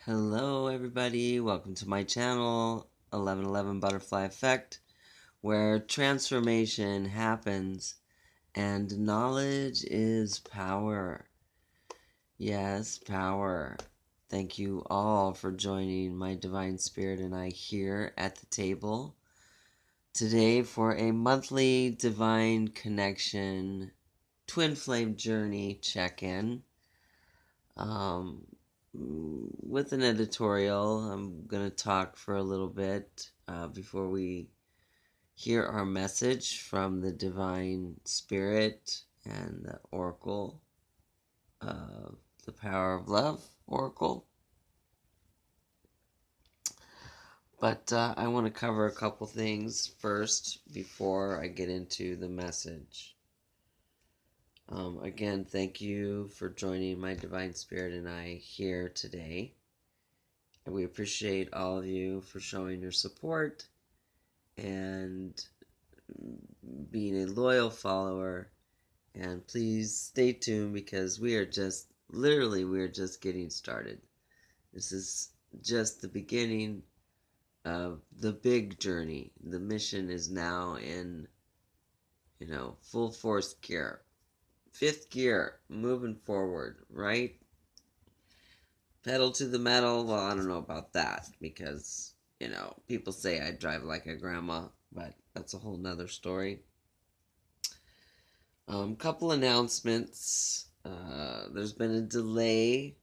Hello everybody, welcome to my channel, 1111 Butterfly Effect, where transformation happens and knowledge is power. Yes, power. Thank you all for joining my Divine Spirit and I here at the table today for a monthly Divine Connection Twin Flame Journey check-in. With an editorial, I'm going to talk for a little bit before we hear our message from the Divine Spirit and the Oracle, the Power of Love Oracle. But I want to cover a couple things first before I get into the message. Again, thank you for joining my Divine Spirit and I here today. And we appreciate all of you for showing your support and being a loyal follower. And please stay tuned because we are just getting started. This is just the beginning of the big journey. The mission is now in, full force gear. 5th gear, moving forward, right? Pedal to the metal. Well, I don't know about that because, people say I drive like a grandma, but that's a whole nother story. Couple announcements. There's been a delay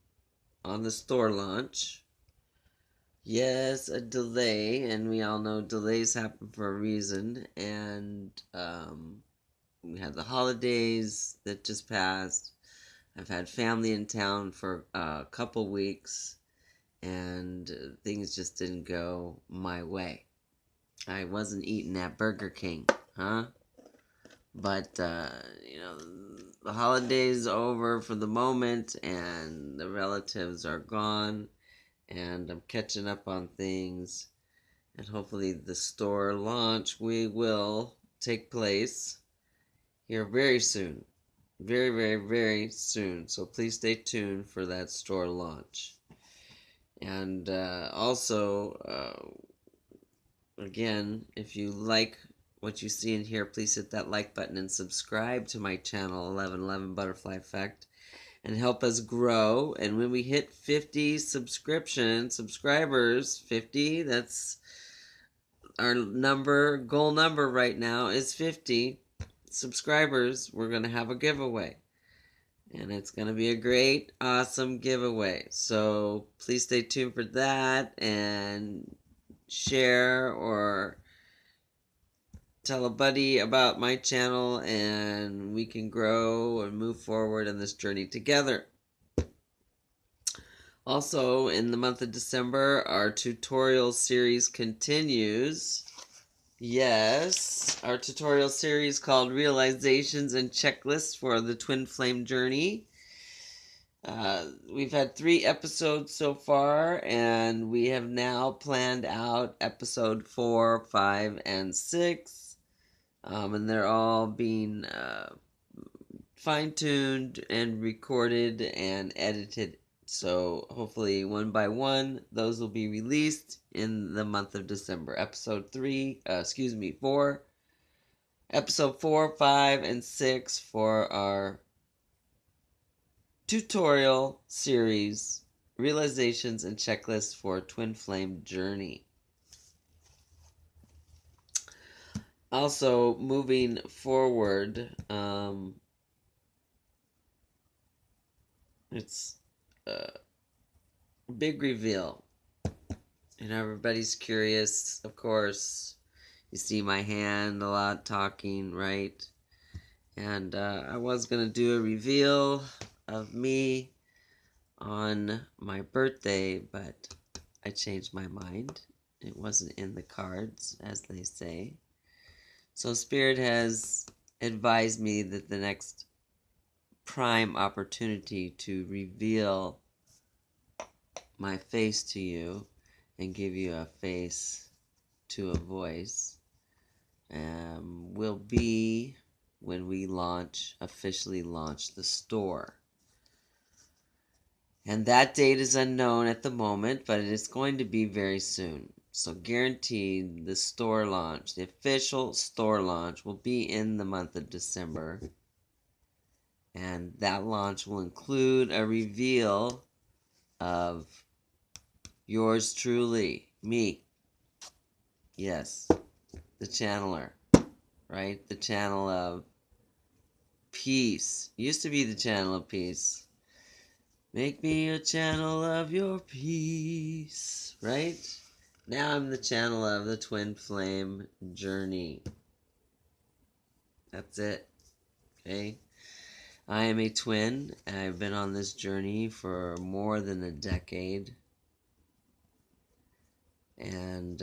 on the store launch. Yes, a delay, and we all know delays happen for a reason. And we had the holidays that just passed. I've had family in town for a couple weeks, and things just didn't go my way. I wasn't eating at Burger King, huh? But, the holiday's over for the moment, and the relatives are gone, and I'm catching up on things, and hopefully the store launch will take place here very soon. Very, very, very soon. So please stay tuned for that store launch. And also, again, if you like what you see in here, please hit that like button and subscribe to my channel, 1111 Butterfly Effect, and help us grow. And when we hit 50 subscribers, 50, that's our goal number right now is 50 subscribers. We're going to have a giveaway. And it's going to be a great, awesome giveaway. So please stay tuned for that and share or tell a buddy about my channel, and we can grow and move forward in this journey together. Also, in the month of December, our tutorial series continues. Yes, our tutorial series called Realizations and Checklists for the Twin Flame Journey. We've had 3 episodes so far, and we have now planned out episode 4, 5, and 6. And they're all being fine-tuned and recorded and edited. So hopefully one by one, those will be released in the month of December. Episode 4, episode 4, 5, and 6 for our tutorial series, Realizations and Checklists for Twin Flame Journey. Also, moving forward, it's a big reveal. And everybody's curious, of course. You see my hand a lot talking, right? And I was going to do a reveal of me on my birthday, but I changed my mind. It wasn't in the cards, as they say. So Spirit has advised me that the next prime opportunity to reveal my face to you and give you a face to a voice will be when we officially launch the store. And that date is unknown at the moment, but it is going to be very soon. So guaranteed the store launch, the official store launch, will be in the month of December. And that launch will include a reveal of yours truly, me. Yes, the channeler, right? The channel of peace. Used to be the channel of peace. Make me a channel of your peace, right? Now I'm the channel of the twin flame journey. That's it, okay? I am a twin. I've been on this journey for more than a decade. And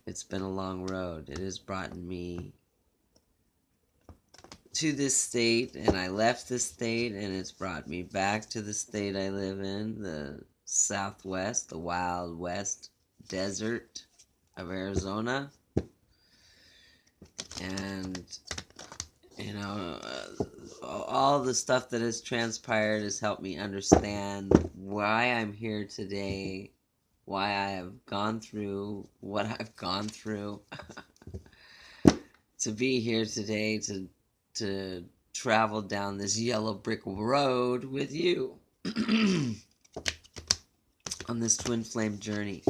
it's been a long road. It has brought me to this state, and I left this state, and it's brought me back to the state I live in, the Southwest, the Wild West desert of Arizona. And, you know, all the stuff that has transpired has helped me understand why I'm here today, why I have gone through what I've gone through to be here today, to travel down this yellow brick road with you on this twin flame journey.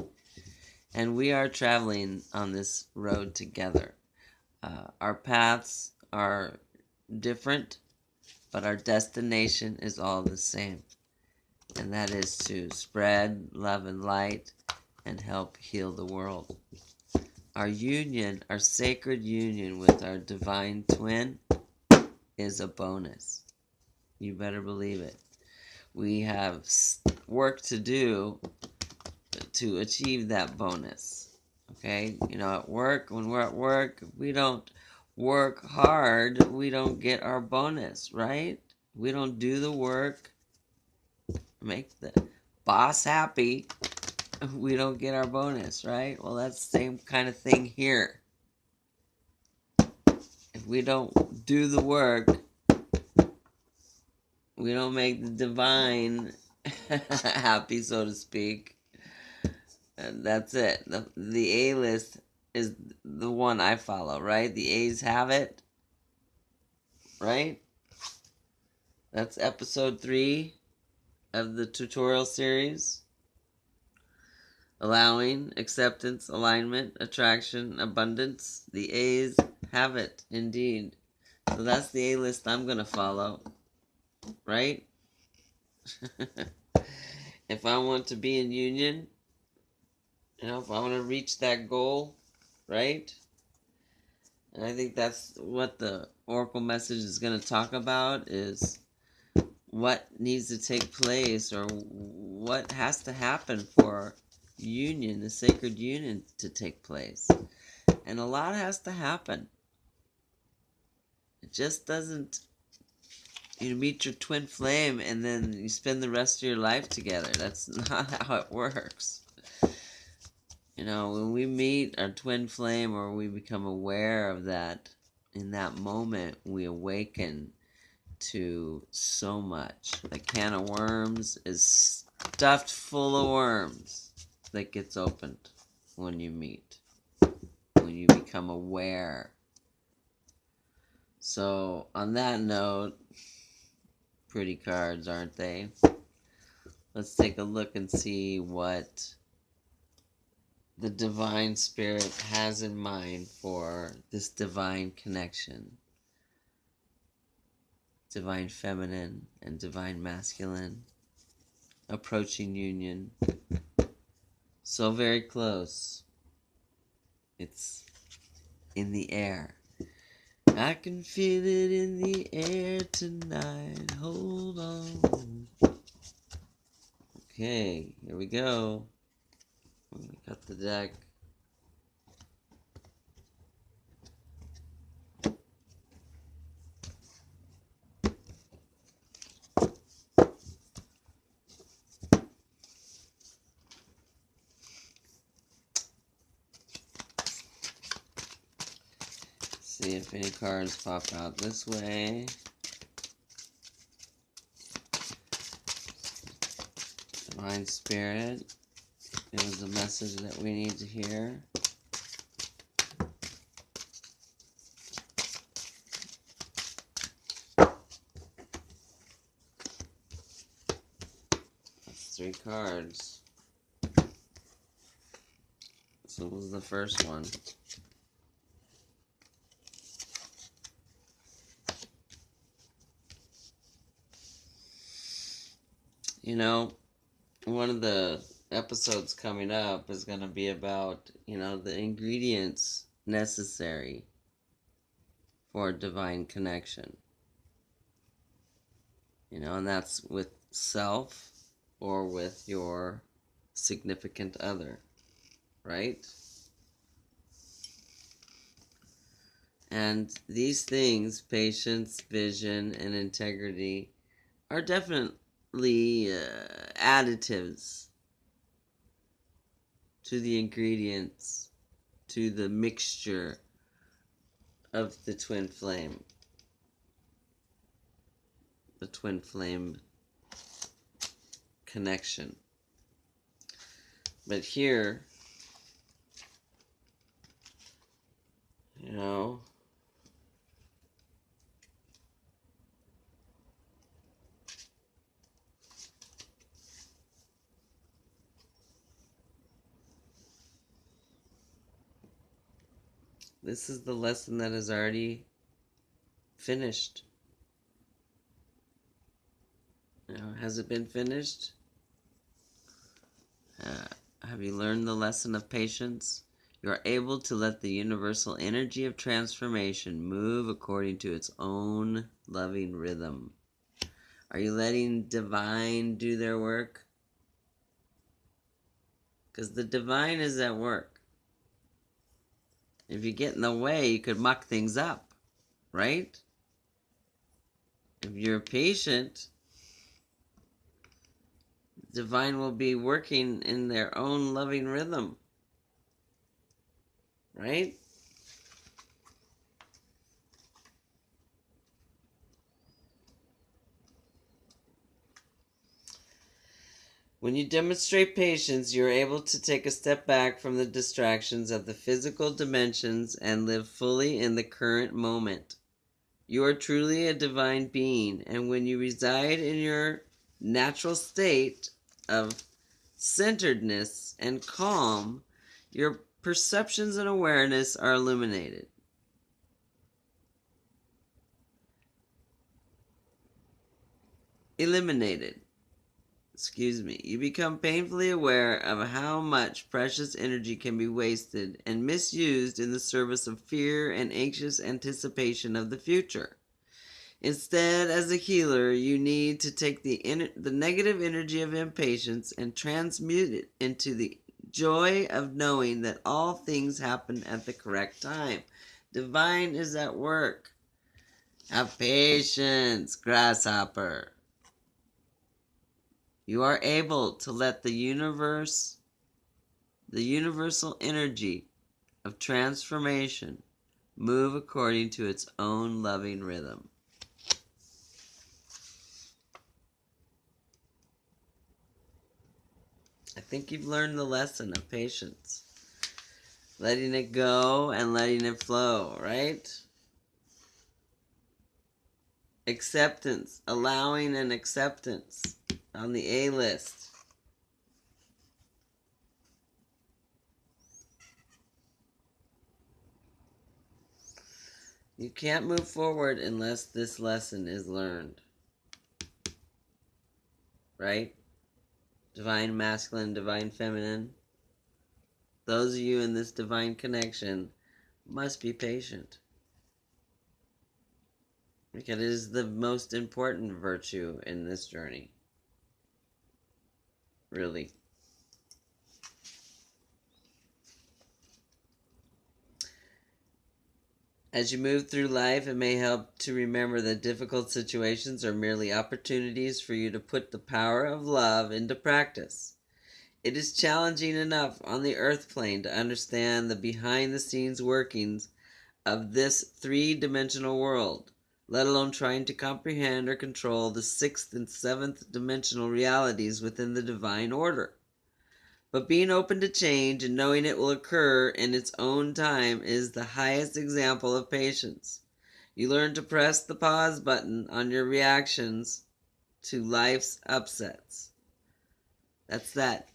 And we are traveling on this road together. Our paths are different, but our destination is all the same. And that is to spread love and light and help heal the world. Our union, our sacred union with our divine twin, is a bonus. You better believe it. We have work to do to achieve that bonus. Okay? You know, at work, when we're at work, if we don't work hard, we don't get our bonus, right? We don't do the work, make the boss happy, we don't get our bonus, right? Well, that's the same kind of thing here. If we don't do the work, we don't make the divine happy, so to speak. And that's it. The A-list is the one I follow, right? The A's have it, right? That's episode 3 of the tutorial series. Allowing, acceptance, alignment, attraction, abundance. The A's have it, indeed. So that's the A-list I'm going to follow, right? If I want to be in union, you know, if I want to reach that goal, right? And I think that's what the Oracle message is going to talk about, is what needs to take place, or what has to happen for union, the sacred union, to take place. And a lot has to happen. It just doesn't, you meet your twin flame and then you spend the rest of your life together. That's not how it works. You know, when we meet our twin flame, or we become aware of that, in that moment, we awaken to so much. The can of worms is stuffed full of worms that gets opened when you meet, when you become aware. So, on that note, pretty cards, aren't they? Let's take a look and see what the divine spirit has in mind for this divine connection. Divine feminine and divine masculine approaching union. So very close. It's in the air. I can feel it in the air tonight. Hold on. Okay, here we go. Let me cut the deck. See if any cards pop out this way. Divine Spirit, it was a message that we need to hear. That's 3 cards. So was the first one. You know, one of the episodes coming up is going to be about, the ingredients necessary for divine connection. And that's with self or with your significant other, right? And these things, patience, vision, and integrity, are definitely additives to the ingredients, to the mixture of the twin flame. The twin flame connection. But here, this is the lesson that is already finished. Has it been finished? Have you learned the lesson of patience? You are able to let the universal energy of transformation move according to its own loving rhythm. Are you letting divine do their work? Because the divine is at work. If you get in the way, you could muck things up, right? If you're patient, divine will be working in their own loving rhythm, right? When you demonstrate patience, you are able to take a step back from the distractions of the physical dimensions and live fully in the current moment. You are truly a divine being, and when you reside in your natural state of centeredness and calm, your perceptions and awareness are illuminated. Eliminated. You become painfully aware of how much precious energy can be wasted and misused in the service of fear and anxious anticipation of the future. Instead, as a healer, you need to take the negative energy of impatience and transmute it into the joy of knowing that all things happen at the correct time. Divine is at work. Have patience, grasshopper. You are able to let the universal energy of transformation, move according to its own loving rhythm. I think you've learned the lesson of patience. Letting it go and letting it flow, right? Acceptance, allowing and acceptance on the A list. You can't move forward unless this lesson is learned. Right? Divine masculine, divine feminine. Those of you in this divine connection must be patient. Because it is the most important virtue in this journey. Really. As you move through life, it may help to remember that difficult situations are merely opportunities for you to put the power of love into practice. It is challenging enough on the earth plane to understand the behind-the-scenes workings of this three-dimensional world. let alone trying to comprehend or control the sixth and seventh dimensional realities within the divine order. But being open to change and knowing it will occur in its own time is the highest example of patience. You learn to press the pause button on your reactions to life's upsets. That's that.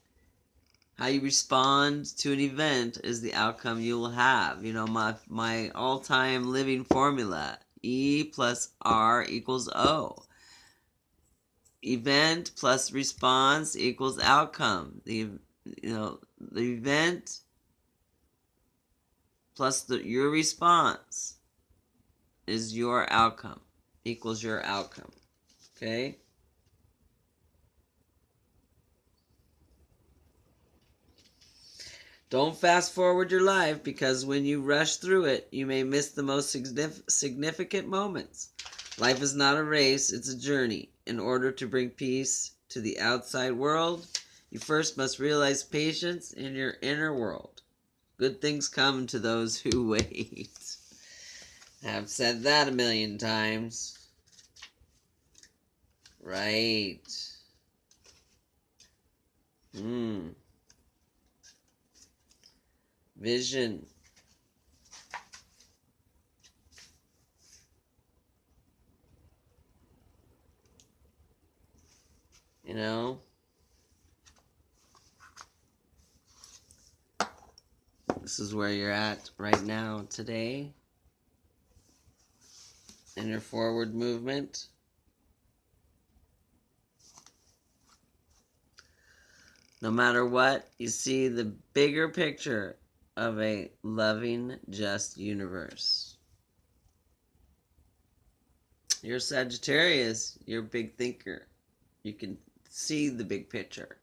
How you respond to an event is the outcome you will have. You know, my all-time living formula, E plus R equals O. Event plus response equals outcome. The event plus your response is your outcome, equals your outcome. Okay? Don't fast forward your life, because when you rush through it, you may miss the most significant moments. Life is not a race, it's a journey. In order to bring peace to the outside world, you first must realize patience in your inner world. Good things come to those who wait. I've said that a million times. Right. Vision. You know? This is where you're at right now, today. In your forward movement. No matter what, you see the bigger picture of a loving, just universe. You're Sagittarius. You're a big thinker. You can see the big picture.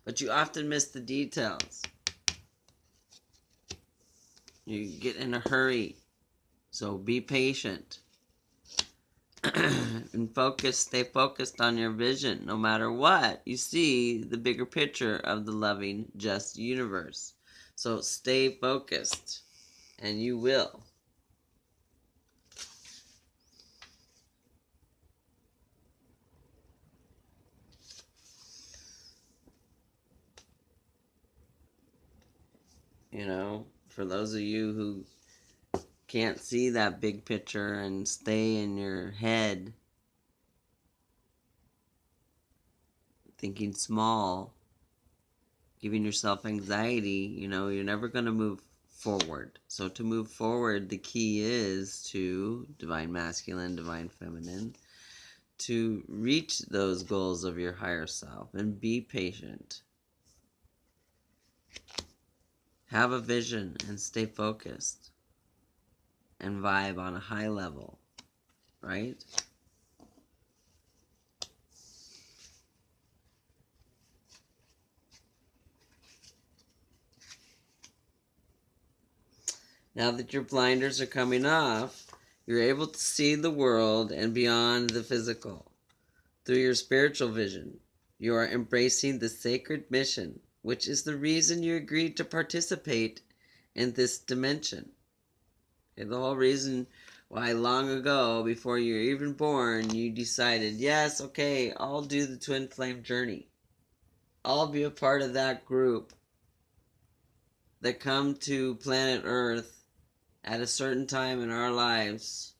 But you often miss the details. You get in a hurry. So be patient. And stay focused on your vision. No matter what, you see the bigger picture of the loving, just universe. So stay focused, and you will. You know, for those of you who can't see that big picture and stay in your head, thinking small, giving yourself anxiety, you know, you're never going to move forward. So to move forward, the key is to divine masculine, divine feminine, to reach those goals of your higher self, and be patient. Have a vision and stay focused and vibe on a high level, right? Now that your blinders are coming off, you're able to see the world and beyond the physical. Through your spiritual vision, you are embracing the sacred mission, which is the reason you agreed to participate in this dimension. Okay, the whole reason why long ago, before you were even born, you decided, yes, okay, I'll do the twin flame journey. I'll be a part of that group that come to planet Earth at a certain time in our lives,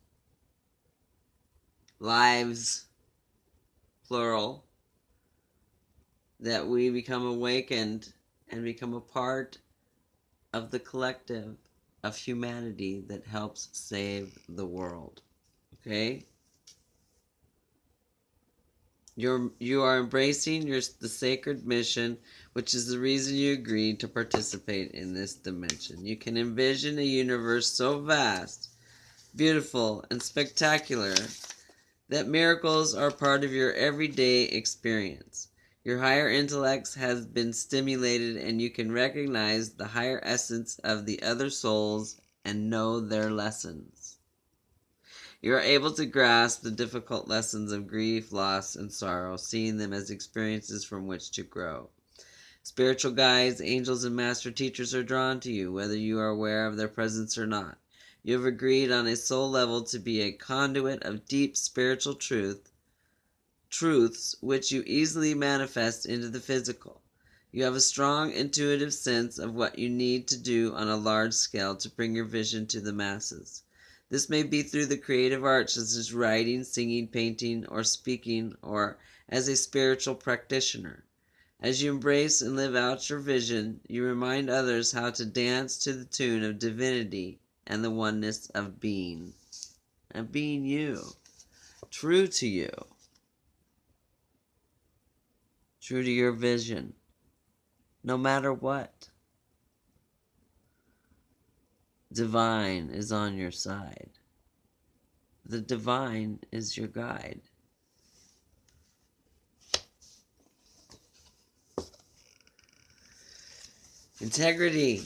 plural, that we become awakened and become a part of the collective of humanity that helps save the world. Okay? You are embracing the sacred mission, which is the reason you agreed to participate in this dimension. You can envision a universe so vast, beautiful, and spectacular that miracles are part of your everyday experience. Your higher intellect has been stimulated, and you can recognize the higher essence of the other souls and know their lessons. You are able to grasp the difficult lessons of grief, loss, and sorrow, seeing them as experiences from which to grow. Spiritual guides, angels, and master teachers are drawn to you, whether you are aware of their presence or not. You have agreed on a soul level to be a conduit of deep spiritual truths which you easily manifest into the physical. You have a strong intuitive sense of what you need to do on a large scale to bring your vision to the masses. This may be through the creative arts such as writing, singing, painting, or speaking, or as a spiritual practitioner. As you embrace and live out your vision, you remind others how to dance to the tune of divinity and the oneness of being. And being you, true to you, true to your vision, no matter what. Divine is on your side. The divine is your guide. Integrity.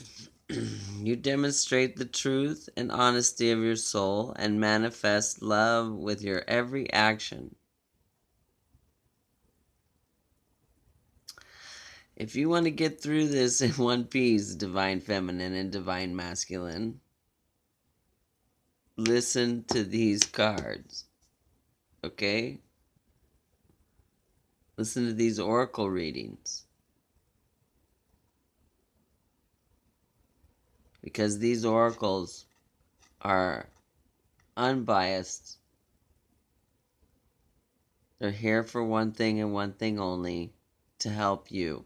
You demonstrate the truth and honesty of your soul and manifest love with your every action. If you want to get through this in one piece, divine feminine and divine masculine, listen to these cards. Okay? Listen to these oracle readings. Because these oracles are unbiased. They're here for one thing and one thing only, to help you.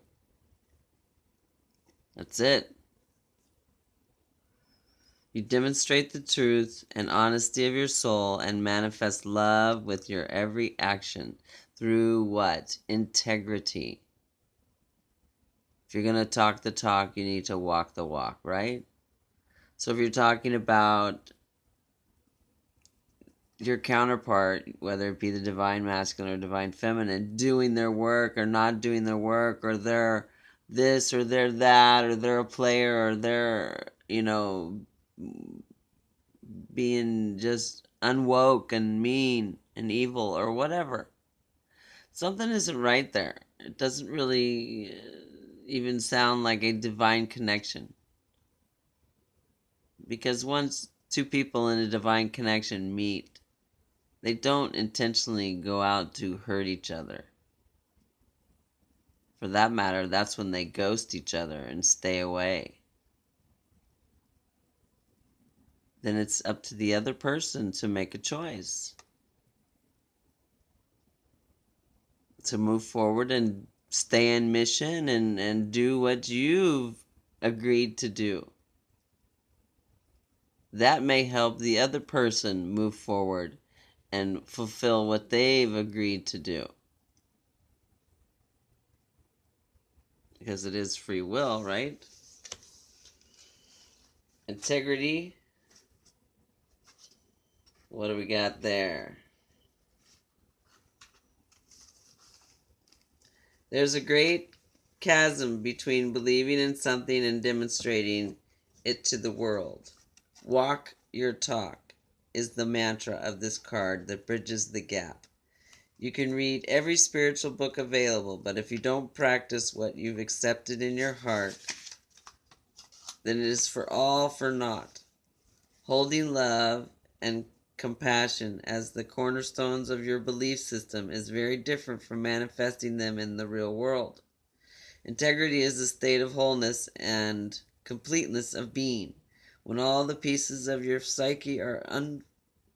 That's it. You demonstrate the truth and honesty of your soul and manifest love with your every action through what? Integrity. If you're going to talk the talk, you need to walk the walk, right? So if you're talking about your counterpart, whether it be the divine masculine or divine feminine, doing their work or not doing their work, or they're this or they're that, or they're a player, or they're, being just unwoke and mean and evil or whatever. Something isn't right there. It doesn't really even sound like a divine connection. Because once two people in a divine connection meet, they don't intentionally go out to hurt each other. For that matter, that's when they ghost each other and stay away. Then it's up to the other person to make a choice. To move forward and stay in mission and do what you've agreed to do. That may help the other person move forward and fulfill what they've agreed to do. Because it is free will, right? Integrity. What do we got there? There's a great chasm between believing in something and demonstrating it to the world. Walk your talk is the mantra of this card that bridges the gap. You can read every spiritual book available, but if you don't practice what you've accepted in your heart, then it is all for naught. Holding love and compassion as the cornerstones of your belief system is very different from manifesting them in the real world. Integrity is a state of wholeness and completeness of being. When all the pieces of your psyche are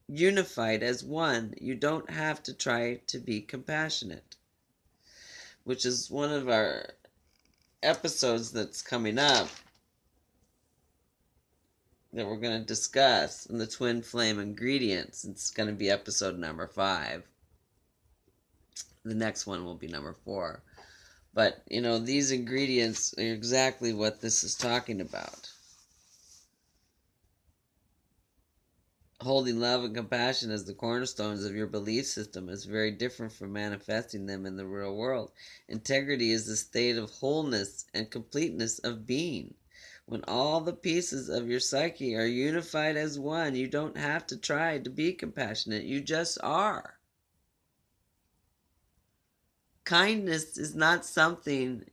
unified as one, you don't have to try to be compassionate. Which is one of our episodes that's coming up that we're going to discuss in the twin flame ingredients. It's going to be episode number 5. The next one will be number 4. But, these ingredients are exactly what this is talking about. Holding love and compassion as the cornerstones of your belief system is very different from manifesting them in the real world. Integrity is the state of wholeness and completeness of being. When all the pieces of your psyche are unified as one, you don't have to try to be compassionate. You just are. Kindness is not something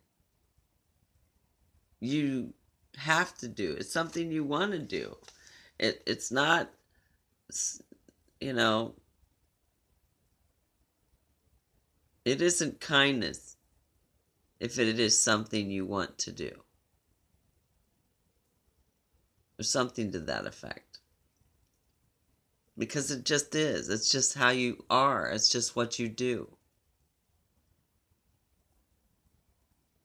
you have to do. It's something you want to do. It's not, you know, it isn't kindness if it is something you want to do. Or something to that effect. Because it just is. It's just how you are. It's just what you do.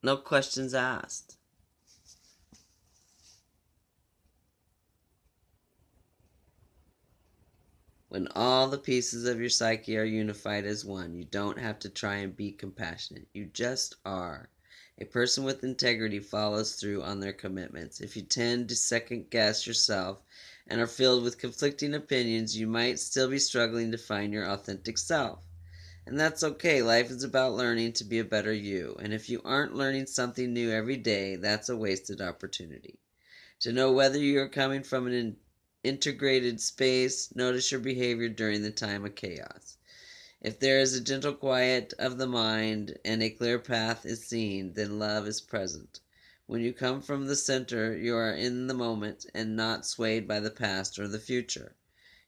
No questions asked. When all the pieces of your psyche are unified as one, you don't have to try and be compassionate. You just are. A person with integrity follows through on their commitments. If you tend to second guess yourself and are filled with conflicting opinions, you might still be struggling to find your authentic self. And that's okay. Life is about learning to be a better you. And if you aren't learning something new every day, that's a wasted opportunity. To know whether you are coming from an integrated space, notice your behavior during the time of chaos. If there is a gentle quiet of the mind and a clear path is seen, then love is present. When you come from the center, you are in the moment and not swayed by the past or the future.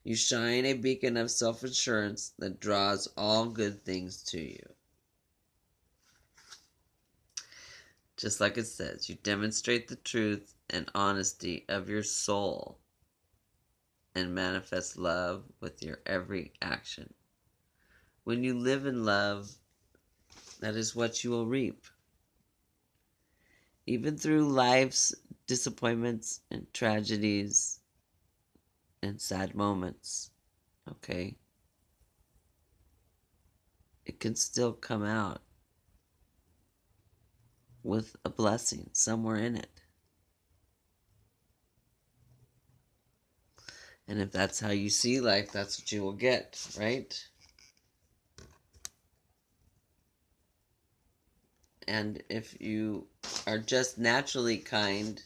You shine a beacon of self-assurance that draws all good things to you. Just like it says, you demonstrate the truth and honesty of your soul and manifest love with your every action. When you live in love, that is what you will reap. Even through life's disappointments and tragedies and sad moments, okay? It can still come out with a blessing somewhere in it. And if that's how you see life, that's what you will get, right? And if you are just naturally kind,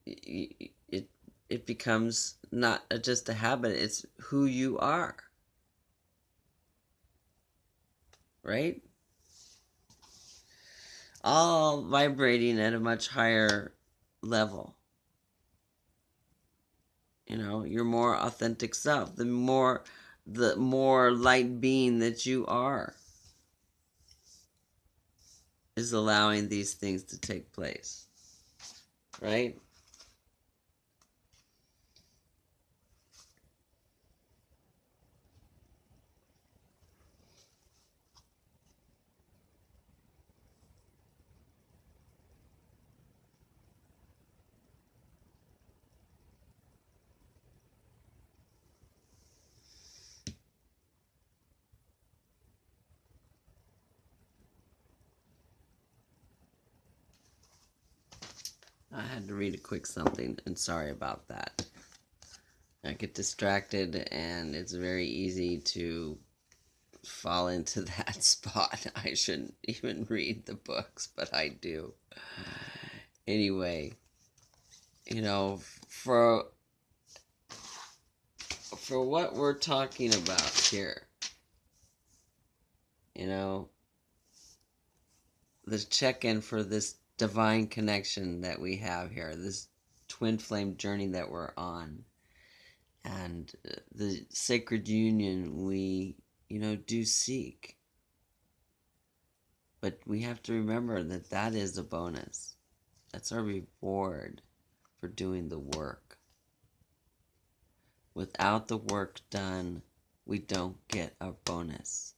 it becomes not just a habit, it's who you are. Right? All vibrating at a much higher level. You know, your more authentic self, the more light being that you are is allowing these things to take place. Right? I had to read a quick something, and sorry about that. I get distracted, and it's very easy to fall into that spot. I shouldn't even read the books, but I do. Anyway, you know, for what we're talking about here, you know, the check-in for this divine connection that we have here, this twin flame journey that we're on, and the sacred union we, do seek. But we have to remember that that is a bonus. That's our reward for doing the work. Without the work done, we don't get our bonus.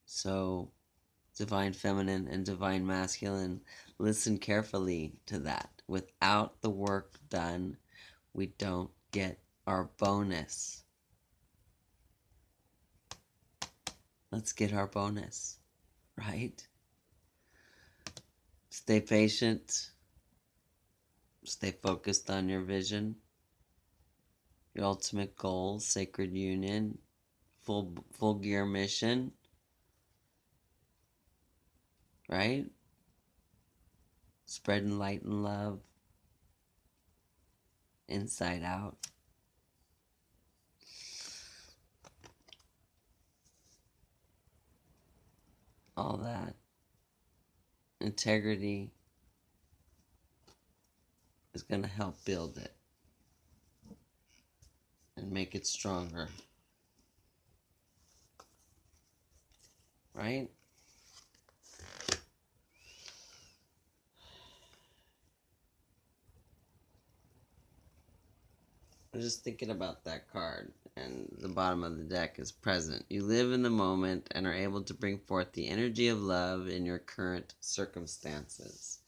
So, divine feminine and divine masculine, listen carefully to that. Without the work done, we don't get our bonus. Let's get our bonus, right? Stay patient. Stay focused on your vision, your ultimate goal, sacred union, full gear mission, right? Spreading light and love, inside out. All that. Integrity. is going to help build it and make it stronger. Right? I'm just thinking about that card, and the bottom of the deck is present. You live in the moment and are able to bring forth the energy of love in your current circumstances.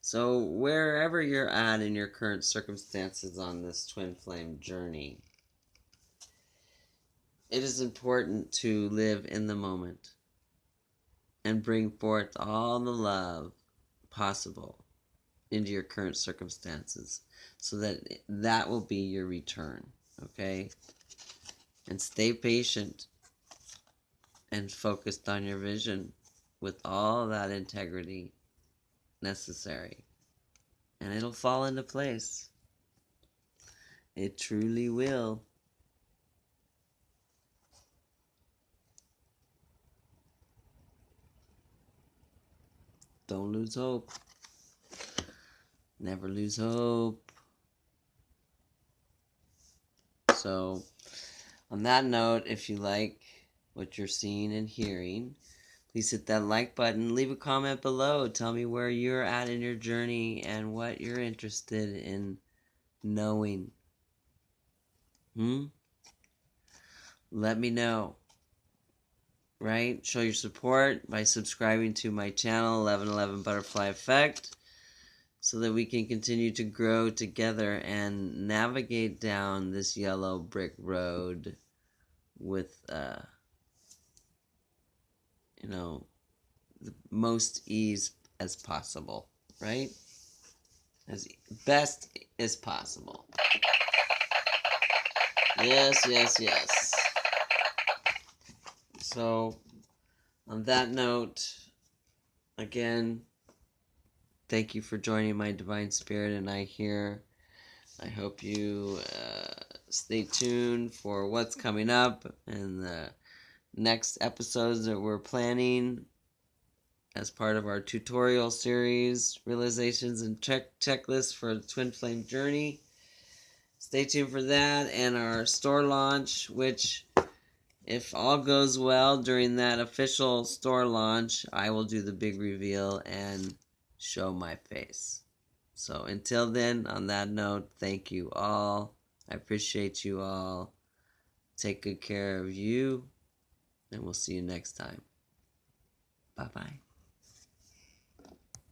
So wherever you're at in your current circumstances on this twin flame journey, it is important to live in the moment and bring forth all the love possible into your current circumstances, so that that will be your return. Okay? And stay patient and focused on your vision with all that integrity necessary, and it'll fall into place. It truly will. Don't lose hope. Never lose hope. So, on that note, if you like what you're seeing and hearing, please hit that like button. Leave a comment below. Tell me where you're at in your journey and what you're interested in knowing. Let me know. Right? Show your support by subscribing to my channel, 1111 Butterfly Effect, so that we can continue to grow together and navigate down this yellow brick road with, the most ease as possible, right? As best as possible. Yes, yes, yes. So, on that note, again, thank you for joining my Divine Spirit and I here. I hope you stay tuned for what's coming up and the next episodes that we're planning as part of our tutorial series, Realizations and Checklists for the Twin Flame Journey. Stay tuned for that and our store launch, which, if all goes well during that official store launch, I will do the big reveal and show my face. So until then, on that note, thank you all. I appreciate you all. Take good care of you, and we'll see you next time. Bye-bye.